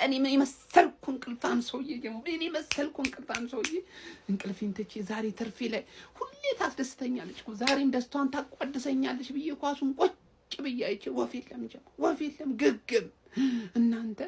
እኔ መሰልኩ እንቅልፋም ሰውዬ ጀሞ እኔ መሰልኩ እንቅልፋም ሰውዬ እንቅልፌን ትቼ ዛሬ ትርፌ ላይ ሁሌ ታስደስተኛለች እኮ ዛሬም ደስታዋን ታቋድሰኛለች ብዬ ኳሱን ቆጭ ብዬ አይቼ ወፍ የለም ጀሞ ወፍ የለም ግግም እናንተ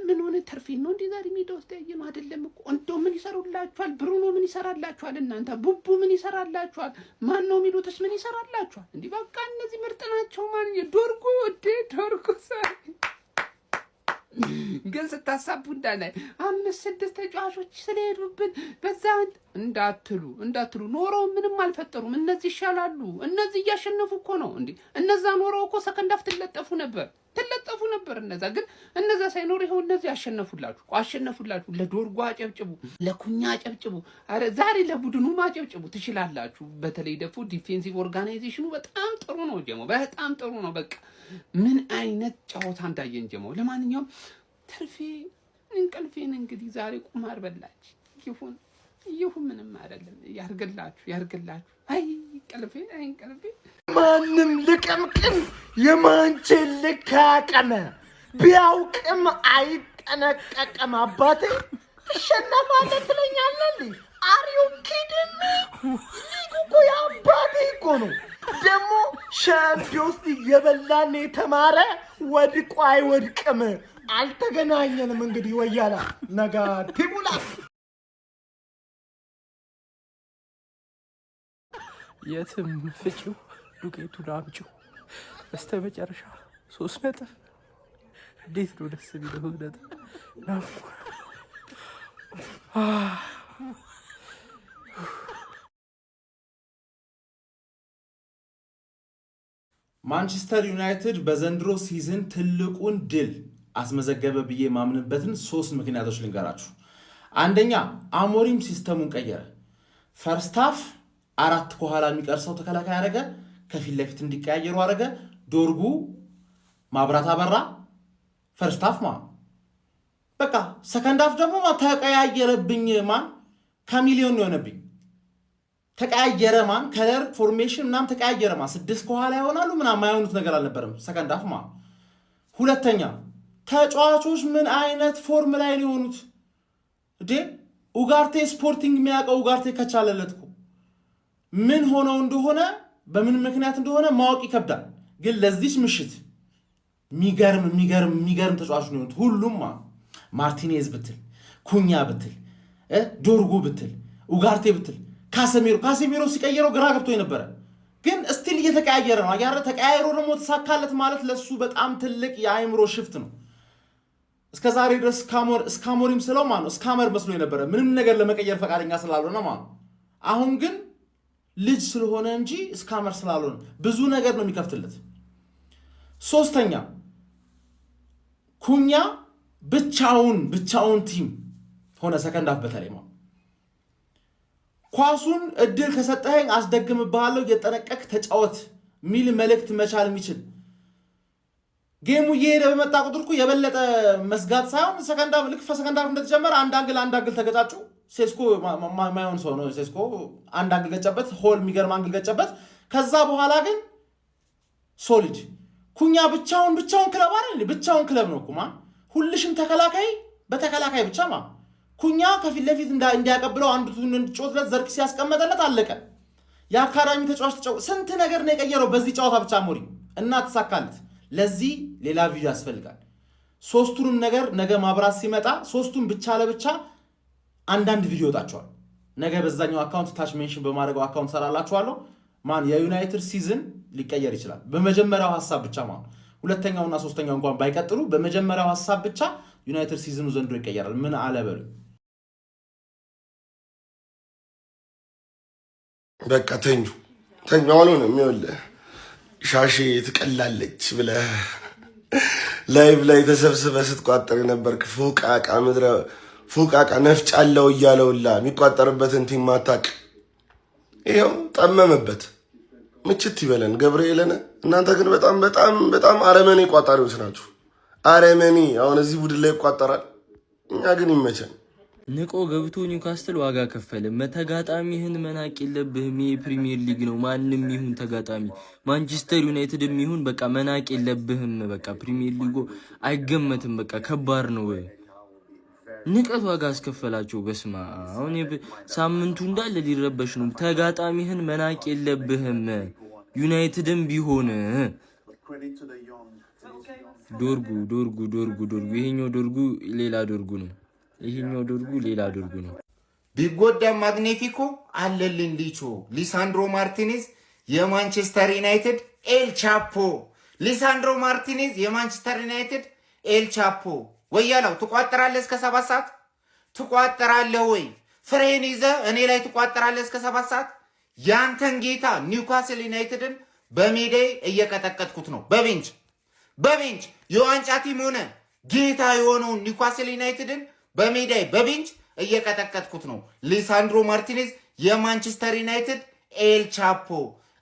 ምን ሆነ ተርፊን ነው እንዴ ዛሬ ሜዳ ውስጥ ያየነው አይደለም እኮ እንደው ምን ይሰሩላችኋል ብሩኖ ምን ይሰራላችኋል እናንተ ቡቡ ምን ይሰራላችኋል ማን ነው የሚሉትስ ምን ይሰራላችኋል እንዴ በቃ እነዚህ ምርጥ ናቸው ማን ዶርጉ ሳይ ግን ስታሳቡ እንዳለ 5-6 ተጫዋቾች ስለሄዱብን በዛ እንዳትሉ ኖሮ ምንም አልፈጠሩም እነዚህ ይሻላሉ እነዚህ እያሸነፉ እኮ ነው እንዴ እነዛ ኖሮ እኮ ሰከንድ አፍ ትለጠፉ ነበር እነዛ ግን እነዛ ሳይኖር ይሄው እነዚህ አሸነፉላችሁ ለዶርጓ አጨብጭቡ ለኩኛ አጨብጭቡ አረ ዛሬ ለቡድኑ ማጨብጭቡ ትችላላችሁ በተለይ ደግሞ ዲፌንሲቭ ኦርጋናይዜሽኑ በጣም ጥሩ ነው ጀሞ በጣም ጥሩ ነው በቃ ምን አይነት ጨዋታ እንዳየን ጀሞ ለማንኛውም ትርፌ እንቅልፌን እንግዲህ ዛሬ ቁማር በላች ይሁን ምንም አይደለም ያርግላችሁ አይ እንቅልፌ ማንም ልቅምቅም የማንችን ልካቀመ ቢያውቅም አይጠነቀቀም አባቴ ትሸነፋለህ ትለኛለህ አሪው ኪድን ሊጉ እኮ የአባቴ እኮ ነው ደግሞ ሻምፒዮንስ ሊግ የበላን የተማረ ወድቆ አይወድቅም አልተገናኘንም እንግዲህ ወያላ ነጋ ቲቡላ የትም ፍጪው ዱቄቱን አምጪው በስተመጨረሻ 3 ነጥብ እንዴት ነው ደስ የሚለው እውነት ናፍቆ ማንቸስተር ዩናይትድ በዘንድሮ ሲዝን ትልቁን ድል አስመዘገበ ብዬ ማምንበትን 3 ምክንያቶች ልንገራችሁ። አንደኛ አሞሪም ሲስተሙን ቀየረ። ፈርስት ሃፍ 4 ከኋላ የሚቀርሰው ተከላካይ አረገ፣ ከፊት ለፊት እንዲቀያየሩ አረገ። ዶርጉ ማብራት አበራ። ፈርስት ሃፍ በቃ ሰከንድ ሃፍ ደግሞ ተቀያየረብኝ ካሚሊዮን የሆነብኝ ተቀያየረ ከለር ፎርሜሽን ምናምን ተቀያየረ 6 ከኋላ ይሆናሉ ምናምን ማይሆኑት ነገር አልነበረም ሰከንድ ሃፍ ሁለተኛ ተጫዋቾች ምን አይነት ፎርም ላይ ሊሆኑት ኡጋርቴ ስፖርቲንግ የሚያውቀው ኡጋርቴ ከቻለለትኩ ምን ሆነው እንደሆነ በምን ምክንያት እንደሆነ ማወቅ ይከብዳል። ግን ለዚህች ምሽት የሚገርም ተጫዋቾች ነው ሁሉም ማርቲኔዝ ብትል ኩኛ ብትል ዶርጉ ብትል ኡጋርቴ ብትል ካሴሚሮ ሲቀየረው ግራ ገብቶ የነበረ ግን ስቲል እየተቀያየረ ነው አያረ ተቀያየሮ ደግሞ ተሳካለት ማለት ለሱ በጣም ትልቅ የአይምሮ ሽፍት ነው። እስከዛሬ ድረስ ስካሞሪም ስለው ስካመር መስሎ የነበረ ምንም ነገር ለመቀየር ፈቃደኛ ስላልሆነ አሁን ግን ልጅ ስለሆነ እንጂ ስካመር ስላልሆነ ብዙ ነገር ነው የሚከፍትለት። ሶስተኛ ኩኛ ብቻውን ቲም ሆነ ሰከንድ ሃፍ በተለይ ኳሱን እድል ከሰጠኸኝ አስደግምብሃለሁ እየጠነቀቅ ተጫወት ሚል መልእክት መቻል የሚችል ጌሙ እየሄደ በመጣ ቁጥር የበለጠ መስጋት ሳይሆን ሰከንድ ሃፍ እንደተጀመረ አንድ አንግል ተገጫጩ። ሴስኮ ማይሆን ሰው ነው ሴስኮ አንድ አንግል ገጨበት ሆል የሚገርም አንግል ገጨበት። ከዛ በኋላ ግን ሶሊድ ኩኛ ብቻውን ክለብ አይደል ብቻውን ክለብ ነው ኩማ ሁልሽም ተከላካይ በተከላካይ ብቻ ኩኛ ከፊት ለፊት እንዲያቀብለው አንዱ እንዲጮትለት ዘርክ ሲያስቀመጠለት አለቀ። የአካዳሚ ተጫዋች ስንት ነገር ነው የቀየረው በዚህ ጨዋታ ብቻ ሞሪ እና ተሳካለት። ለዚህ ሌላ ቪዲዮ ያስፈልጋል። ሶስቱንም ነገር ነገ ማብራት ሲመጣ ሶስቱን ብቻ ለብቻ አንዳንድ ቪዲዮ ወጣቸዋል። ነገ በዛኛው አካውንት ታች ሜንሽን በማድረገው አካውንት ሰራላችኋለሁ። የዩናይትድ ሲዝን ሊቀየር ይችላል በመጀመሪያው ሐሳብ ብቻ ሁለተኛውና ሶስተኛው እንኳን ባይቀጥሉ በመጀመሪያው ሐሳብ ብቻ ዩናይትድ ሲዝኑ ዘንድሮ ይቀየራል። ምን አለበሉ በቃ ተኙ አሉንም ይኸውልህ ሻሼ ትቀላለች ብለህ ላይቭ ላይ ተሰብስበህ ስትቋጠር ነበርክ። ፎቃቃ ነፍጫለው እያለውላ የሚቋጠርበትን ቲም ማታቅ ይኸው ጠመመበት። ምችት ይበለን ገብርኤልን። እናንተ ግን በጣም አረመኔ ቋጣሪዎች ናችሁ። አረመኔ አሁን እዚህ ቡድን ላይ ይቋጠራል። እኛ ግን ይመቸን። ንቆ ገብቶ ኒውካስትል ዋጋ ከፈለ። ተጋጣሚህን መናቅ የለብህም። የፕሪሚየር ሊግ ነው። ማንም ይሁን ተጋጣሚ ማንቸስተር ዩናይትድም ይሁን በቃ መናቅ የለብህም። በቃ ፕሪሚየር ሊጉ አይገመትም። በቃ ከባድ ነው። ንቀት ዋጋ አስከፈላቸው። በስማ አሁን ሳምንቱ እንዳለ ሊረበሽ ነው። ተጋጣሚህን መናቅ የለብህም። ዩናይትድም ቢሆን ዶርጉ ይሄኛው ዶርጉ ሌላ ዶርጉ ነው። ይሄኛው ዶርጉ ሌላ ዶርጉ ነው። ቢጎዳ ማግኒፊኮ አለልን ሊቾ ሊሳንድሮ ማርቲኔዝ የማንቸስተር ዩናይትድ ኤል ቻፖ ሊሳንድሮ ማርቲኔዝ የማንቸስተር ዩናይትድ ኤል ቻፖ ወያላው ትቋጥራለህ እስከ 7 ሰዓት ትቋጥራለህ ወይ ፍሬን ይዘህ እኔ ላይ ትቋጥራለህ እስከ 7 ሰዓት ያንተን ጌታ ኒውካስል ዩናይትድን በሜዳዬ እየቀጠቀጥኩት ነው በቤንች የዋንጫ ቲም ሆነ ጌታ የሆነውን ኒውካስል ዩናይትድን በሜዳዬ በቤንች እየቀጠቀጥኩት ነው። ሊሳንድሮ ማርቲኔዝ የማንቸስተር ዩናይትድ ኤል ቻፖ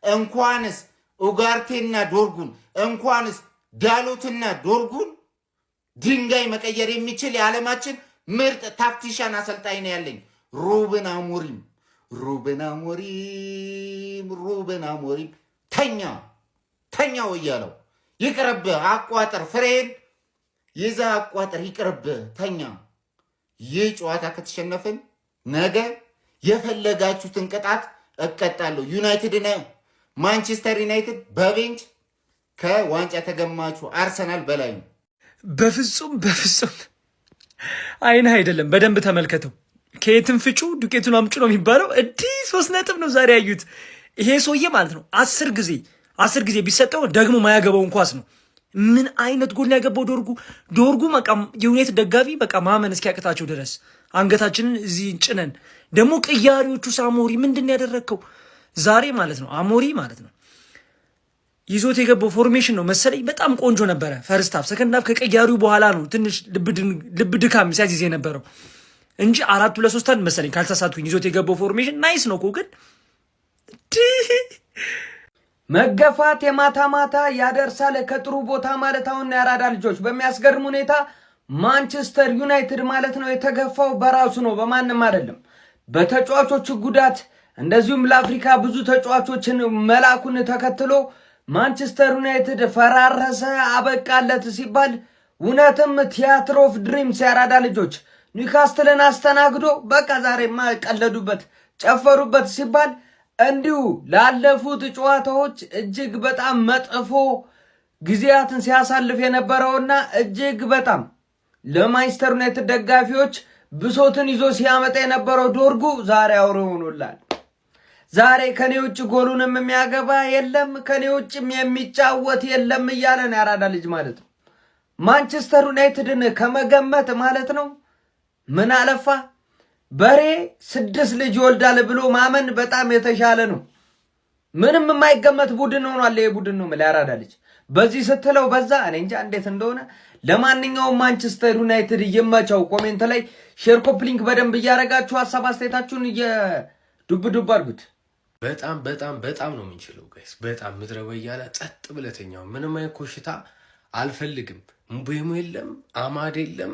እንኳንስ ኡጋርቴና ዶርጉን እንኳንስ ዳሎትና ዶርጉን ድንጋይ መቀየር የሚችል የዓለማችን ምርጥ ታክቲሻን አሰልጣኝ ነው ያለኝ ሩበን አሞሪም ተኛ ወያለው ይቅርብህ አቋጥር ፍሬን ይዘህ አቋጥር ይቅርብህ ተኛ። ይህ ጨዋታ ከተሸነፍን ነገ የፈለጋችሁትን ቅጣት እቀጣለሁ። ማንቸስተር ዩናይትድ በቤንች ከዋንጫ ተገማቹ አርሰናል በላይ ነው። በፍጹም አይነህ አይደለም። በደንብ ተመልከተው። ከየትም ፍጩ ዱቄቱን አምጩ ነው የሚባለው። 3 ነጥብ ነው ዛሬ ያዩት። ይሄ ሰውዬ ማለት ነው 10 ጊዜ ቢሰጠው ደግሞ ማያገባውን ኳስ ነው። ምን አይነት ጎል ያገባው ዶርጉ በቃ የዩናይትድ ደጋፊ በቃ ማመን እስኪያቅታቸው ድረስ አንገታችንን እዚህ ጭነን ደግሞ ቅያሪዎቹ አሞሪ ምንድን ያደረግከው ዛሬ ማለት ነው። አሞሪ ማለት ነው ይዞት የገባው ፎርሜሽን ነው መሰለኝ በጣም ቆንጆ ነበረ። ፈርስት ሃፍ ሰከንድ ሃፍ ከቀያሪው በኋላ ነው ትንሽ ልብ ድካም ሲያዝ የነበረው እንጂ 4-2-3 መሰለኝ ካልተሳሳትኩኝ ይዞት የገባው ፎርሜሽን ናይስ ነው እኮ ግን መገፋት የማታ ማታ ያደርሳል ከጥሩ ቦታ ማለት አሁን ያራዳ ልጆች በሚያስገርም ሁኔታ ማንቸስተር ዩናይትድ ማለት ነው የተገፋው በራሱ ነው በማንም አይደለም። በተጫዋቾች ጉዳት እንደዚሁም ለአፍሪካ ብዙ ተጫዋቾችን መላኩን ተከትሎ ማንቸስተር ዩናይትድ ፈራረሰ አበቃለት ሲባል እውነትም ቲያትር ኦፍ ድሪምስ ያራዳ ልጆች ኒውካስትልን አስተናግዶ በቃ ዛሬማ ቀለዱበት ጨፈሩበት ሲባል እንዲሁ ላለፉት ጨዋታዎች እጅግ በጣም መጥፎ ጊዜያትን ሲያሳልፍ የነበረውና እጅግ በጣም ለማንቸስተር ዩናይትድ ደጋፊዎች ብሶትን ይዞ ሲያመጣ የነበረው ዶርጉ ዛሬ አውሬ ሆኖላል። ዛሬ ከኔ ውጭ ጎሉንም የሚያገባ የለም ከኔ ውጭም የሚጫወት የለም እያለ ነው ያራዳ ልጅ ማለት ነው። ማንቸስተር ዩናይትድን ከመገመት ማለት ነው ምን አለፋ በሬ 6 ልጅ ይወልዳል ብሎ ማመን በጣም የተሻለ ነው። ምንም የማይገመት ቡድን ሆኗል ይሄ ቡድን ነው ያራዳ ልጅ። በዚህ ስትለው በዛ እኔ እንጃ እንዴት እንደሆነ። ለማንኛውም ማንቸስተር ዩናይትድ ይመቸው። ኮሜንት ላይ ሼር ኮፕሊንክ በደንብ እያረጋችሁ ሀሳብ አስተያየታችሁን ዱብ አድርጉት። በጣም ነው የምንችለው ጋይስ። በጣም ምድረ በያለ ጸጥ ብለተኛው ምንም አይነት ኮሽታ አልፈልግም። ሙቤሞ የለም አማድ የለም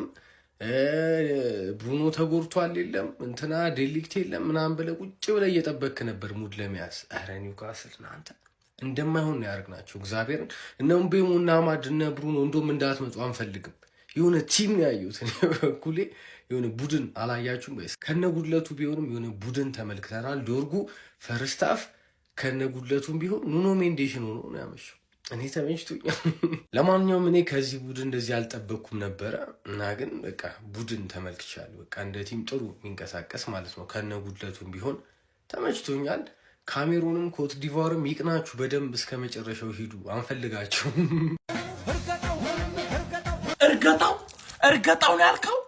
ብሩኖ ተጎርቷል የለም እንትና ዴሊክት የለም ምናምን ብለህ ቁጭ ብለህ እየጠበክ ነበር ሙድ ለመያዝ። ኧረ ኒውካስል እናንተ እንደማይሆን ነው ያደርግናቸው እግዚአብሔርን። እነ ሙቤሞ እና አማድ እነ ብሩኖ እንደውም እንዳትመጡ አንፈልግም። የሆነ ቲም ነው ያዩት ኩሌ የሆነ ቡድን አላያችሁም ጋይስ? ከነ ጉድለቱ ቢሆንም የሆነ ቡድን ተመልክተናል። ዶርጉ ፈርስት ሃፍ ከነ ጉድለቱም ቢሆን ኑኖ ሜንዴሽን ሆኖ ነው ያመሸው። እኔ ተመችቶኛል። ለማንኛውም እኔ ከዚህ ቡድን እንደዚህ አልጠበቅኩም ነበረ እና ግን በቃ ቡድን ተመልክቻለሁ። በቃ እንደ ቲም ጥሩ የሚንቀሳቀስ ማለት ነው። ከነ ጉድለቱም ቢሆን ተመችቶኛል። ካሜሩንም ኮት ዲቫርም ይቅናችሁ፣ በደንብ እስከ መጨረሻው ሂዱ፣ አንፈልጋችሁም። እርገጣው ነው ያልከው?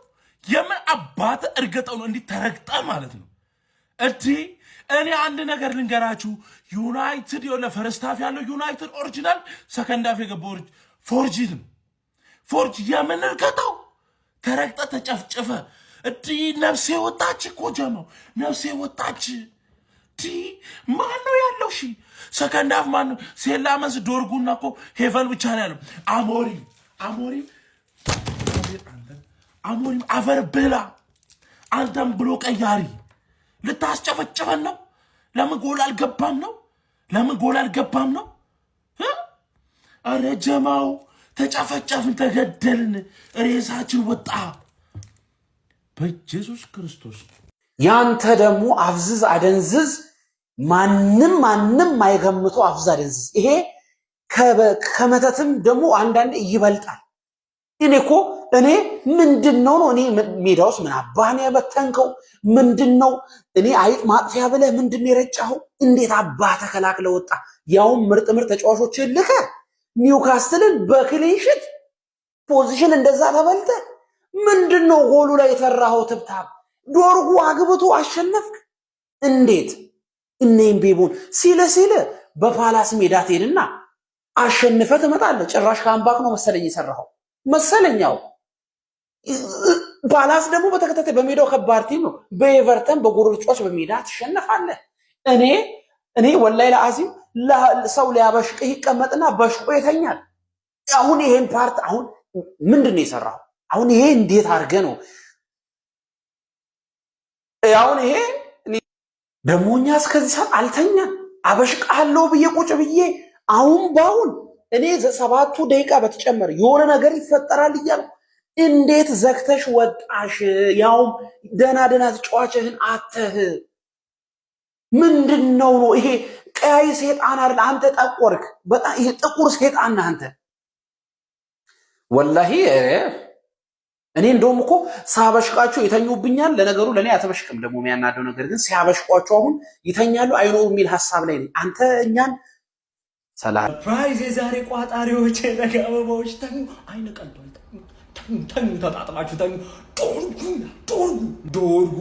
የምን አባት እርገጣው ነው? እንዲህ ተረግጠ ማለት ነው እኔ አንድ ነገር ልንገራችሁ። ዩናይትድ የሆነ ፈርስት ሃፍ ያለው ዩናይትድ ኦሪጂናል፣ ሰከንድ ሃፍ የገባው ፎርጂት ነው። የምን እርገጣው? ተረግጠ ተጨፍጨፈ። ነፍሴ ወጣች እኮ ጀማው፣ ነፍሴ ወጣች። ማን ነው ያለው? ሰከንድ ሃፍ ማን ነው? ሴላመንስ ዶርጉና እኮ ሄቨን ብቻ ነው ያለው። አሞሪም አፈር ብላ አንተም ብሎ ቀያሪ ልታስጨፈጭፈን ነው? ለምን ጎል አልገባም ነው? ለምን ጎል አልገባም ነው? አረ ጀማው ተጨፈጨፍን፣ ተገደልን፣ ሬሳችን ወጣ በኢየሱስ ክርስቶስ። ያንተ ደግሞ አፍዝዝ አደንዝዝ ማንም አይገምተው አፍዝዝ አደንዝዝ። ይሄ ከመተትም ደግሞ አንዳንድ ይበልጣል። እኔ ምንድነው ነው? እኔ ሜዳውስ ምን አባህን ያበተንከው ምንድነው? እኔ አይጥ ማጥፊያ ብለህ ምንድነው የረጫኸው? እንዴት አባህ ተከላክለ ወጣ? ያውም ምርጥ ተጫዋቾችን ልከ ኒውካስትልን በክሊንሽት ፖዚሽን እንደዛ ተበልተ ምንድነው ጎሉ ላይ የተራኸው ትብታብ? ዶርጉ አግብቶ አሸነፍክ። እንዴት እኔም ቤቡን ሲለ በፓላስ ሜዳ ትሄድና አሸንፈ ትመጣለህ። ጭራሽ ካምባክ ነው መሰለኝ የሰራኸው መሰለኛው። ፓላስ ደግሞ በተከታታይ በሜዳው ከባድ ቲም ነው። በኤቨርተን በጎረቤቶች በሜዳ ትሸነፋለህ። እኔ ወላሂ ለአዚም ሰው ሊያበሽቅህ ይቀመጥና በሽቆ ይተኛል። አሁን ይሄን ፓርት አሁን ምንድነው የሰራው? አሁን ይሄ እንዴት አድርገህ ነው? አሁን ይሄ ደሞኛ እስከዚህ ሰዓት አልተኛ አበሽቃለሁ ብዬ ቁጭ ብዬ አሁን እኔ 7 ደቂቃ በተጨመረ የሆነ ነገር ይፈጠራል እያልኩ እንዴት ዘግተሽ ወጣሽ? ያውም ደና ተጫዋችህን አተህ ምንድነው ነው ይሄ? ቀያይ ሰይጣን አይደል አንተ? ጠቆርክ በጣም ይሄ ጥቁር ሰይጣን ነህ አንተ ወላሂ። እኔ እንደውም እኮ ሳበሽቃቸው ይተኙብኛል። ለነገሩ ለኔ አትበሽቅም። ደግሞ የሚያናደው ነገር ግን ሲያበሽቋቸው አሁን ይተኛሉ አይኖሩ የሚል ሐሳብ ላይ ነኝ። አንተ እኛን ሰላም ፕራይዝ የዛሬ ቋጣሪዎች ነገ አበባዎች ተኙ አይነቀልቷል። ተኙ ተጣጥማችሁ ተኙ። ዶርጉ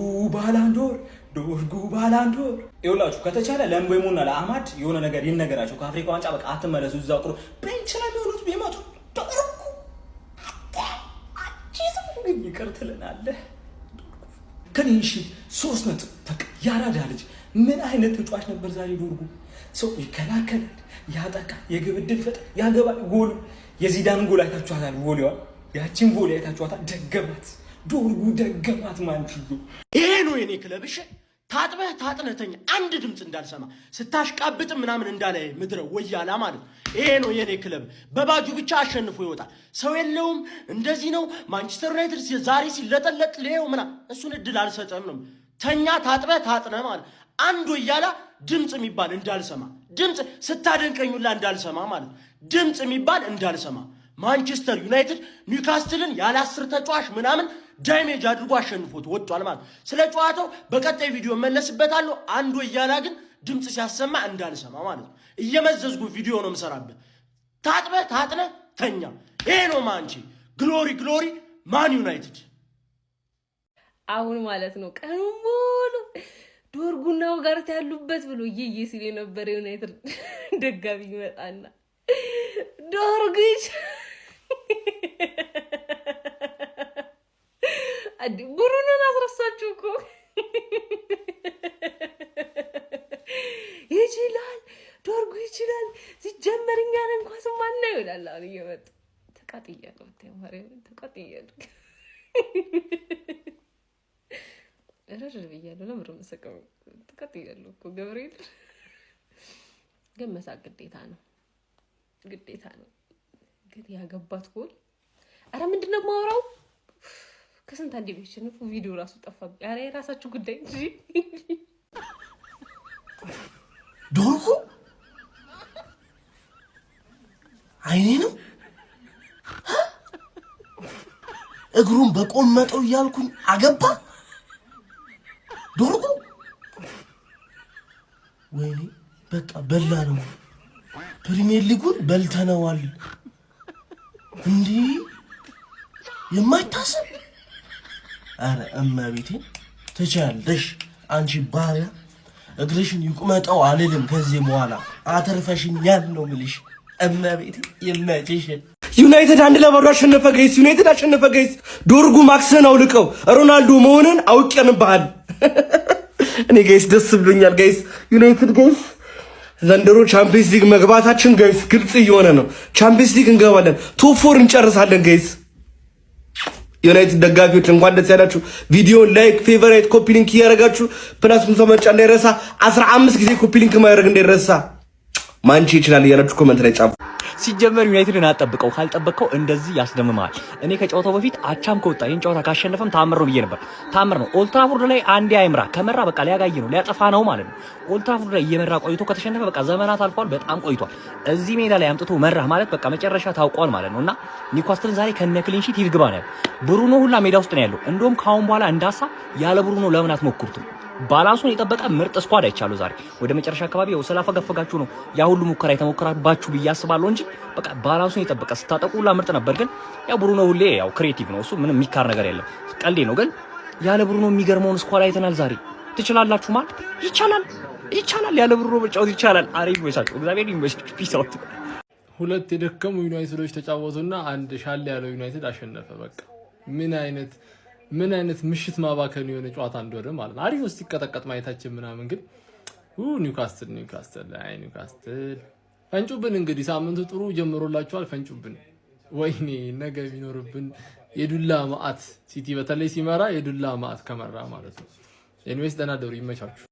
ባላንዶር ይውላችሁ። ከተቻለ ለምቦይሙና ለአማድ የሆነ ነገር ይነገራቸው። ከአፍሪካ ዋንጫ በቃ አትመለሱ። እዛው ጥሩ ቤንች ላይ ቢሆኑት ቢመጡ ዶርጉ ይቀርትልናለህ። ከኒሽ 3 ነጥብ በቃ ያራዳ ልጅ ምን አይነት ተጫዋች ነበር ዛሬ ዶርጉ። ሰው ይከላከላል፣ ያጠቃል፣ የግብ ዕድል ይፈጥራል፣ ያገባል። ጎሉ የዚዳን ጎል አይታችኋታል። ቮሊዋ ያቺን ቮሊ አይታችኋታል። ደገማት፣ ዶርጉ ደገማት። ማንችሉ ይሄ ነው የኔ ክለብ። እሺ ታጥበህ ታጥነተኛ አንድ ድምፅ እንዳልሰማ ስታሽቃብጥ ምናምን እንዳለ ምድረ ወያላ ማለት ይሄ ነው የኔ ክለብ። በባጁ ብቻ አሸንፎ ይወጣል። ሰው የለውም። እንደዚህ ነው ማንቸስተር ዩናይትድ ዛሬ ሲለጠለጥ ሌው ምናምን እሱን እድል አልሰጠም ነው። ተኛ ታጥበህ ታጥነ ማለት አንድ ወያላ ድምፅ የሚባል እንዳልሰማ፣ ድምፅ ስታደንቀኙላ እንዳልሰማ ማለት ድምፅ የሚባል እንዳልሰማ። ማንቸስተር ዩናይትድ ኒውካስትልን ያለ 10 ተጫዋች ምናምን ዳሜጅ አድርጎ አሸንፎት ወጥቷል ማለት። ስለ ጨዋታው በቀጣይ ቪዲዮ መለስበታለሁ። አንድ ወያላ ግን ድምፅ ሲያሰማ እንዳልሰማ ማለት ነው። እየመዘዝጉ ቪዲዮ ነው የምሰራበት። ታጥበህ ታጥነ ተኛ። ይሄ ነው ማንቺ ግሎሪ ማን ዩናይትድ። አሁን ማለት ነው ቀኑ ሙሉ ዶርጉና ወጋርት ያሉበት ብሎ ይይ ሲል የነበረ ዩናይትድ ደጋቢ ይመጣና ዶርጉሽ ቡሩንን አስረሳችሁ እኮ ይችላል ዶርጉ ይችላል። ሲጀመርኛ እንኳን ስማና ይላል። አሁን እየመጡ ተቃጥያለሁ ተቃጥያለሁ እረር ብያለሁ። ለምሮ መሰቀው ተቃጥያለሁ እኮ ገብርኤል። ግን መሳቅ ግዴታ ነው ግን ያገባት ጎል አረ ምንድነው ማውራው? ከስንት አንዴ ቢሸነፉ ቪዲዮ ራሱ ጠፋብኝ። አረ የራሳችሁ ጉዳይ እንጂ ዶርጉ አይኔ ነው እግሩን በቆመጠው እያልኩኝ አገባ ዶርጉ። ወይኔ በቃ በላ ነው። ፕሪሚየር ሊጉን በልተነዋል። እንዲህ የማይታሰብ አረ እመቤቴ ትችያለሽ አንቺ ባሪያ። እግርሽን ይቁመጠው አልልም ከዚህ በኋላ አተርፈሽኛል ነው የምልሽ። እመቤቴ ይመችሽ። ዩናይትድ 1-0 አሸነፈ ጋይስ። ዩናይትድ አሸነፈ ጋይስ። ዶርጉ ማክስን አውልቀው ሮናልዶ መሆንን አውቀንብሃል። እኔ ጋይስ ደስ ብሎኛል ጋይስ። ዩናይትድ ጋይስ ዘንድሮ ቻምፒየንስ ሊግ መግባታችን ጋይስ ግልጽ እየሆነ ነው። ቻምፒየንስ ሊግ እንገባለን፣ ቶፕ 4 እንጨርሳለን ጋይስ። ዩናይትድ ደጋፊዎች እንኳን ደስ ያላችሁ። ቪዲዮን ላይክ፣ ፌቨራይት፣ ኮፒ ሊንክ እያደረጋችሁ ፕላስ ሙሰመጫ እንዳይረሳ 15 ጊዜ ኮፒ ሊንክ ማድረግ እንዳይረሳ። ማንቺ ይችላል እያላችሁ ኮሜንት ላይ ጻፉ። ሲጀመር ዩናይትድን አጠብቀው ካልጠበቀው እንደዚህ ያስደምማል። እኔ ከጨዋታው በፊት አቻም ከወጣ ይህን ጨዋታ ካሸነፈም ታምር ነው ብዬ ነበር። ታምር ነው። ኦልድ ትራፎርድ ላይ አንዴ አይምራ ከመራ በቃ ሊያጋይ ነው ሊያጠፋ ነው ማለት ነው። ኦልድ ትራፎርድ ላይ እየመራ ቆይቶ ከተሸነፈ በቃ ዘመናት አልፏል፣ በጣም ቆይቷል። እዚህ ሜዳ ላይ አምጥቶ መራ ማለት በቃ መጨረሻ ታውቋል ማለት ነውና ኒውካስትልን ዛሬ ከነ ክሊን ሺት ይግባ ነው። ብሩኖ ሁላ ሜዳ ውስጥ ነው ያለው። እንደውም ካሁን በኋላ እንዳሳ ያለ ብሩኖ ለምን አትሞክሩትም? ባላንሱን የጠበቀ ምርጥ ስኳድ አይቻሉ። ዛሬ ወደ መጨረሻ አካባቢ ያው ስላፈገፈጋችሁ ነው ያ ሁሉ ሙከራ የተሞከራባችሁ ብዬ አስባለሁ እንጂ በቃ ባላንሱን የጠበቀ ስታጠቁላ ምርጥ ነበር። ግን ያው ብሩኖ ሁሌ ያው ክሬቲቭ ነው እሱ፣ ምንም የሚካር ነገር የለም። ቀልዴ ነው። ግን ያለ ብሩኖ የሚገርመውን ስኳድ አይተናል ዛሬ። ትችላላችሁ ማለት ይቻላል። ያለ ብሩኖ መጫወት ይቻላል። አሪፍ ይመቻችሁ። እግዚአብሔር ይመስገን። ፒስ አውት። ሁለት የደከሙ ዩናይትዶች ተጫወቱና አንድ ሻል ያለው ዩናይትድ አሸነፈ። በቃ ምን አይነት ምሽት ማባከን የሆነ ጨዋታ እንደሆነ ማለት ነው። አሪፍ ሲቀጠቀጥ ማየታችን ምናምን ግን ኒውካስትል ፈንጩብን። እንግዲህ ሳምንቱ ጥሩ ጀምሮላችኋል። ፈንጩብን። ወይኔ ነገ ቢኖርብን የዱላ ማአት ሲቲ በተለይ ሲመራ የዱላ ማአት ከመራ ማለት ነው። ኤኒዌይስ ደህና ደሩ። ይመቻችሁ።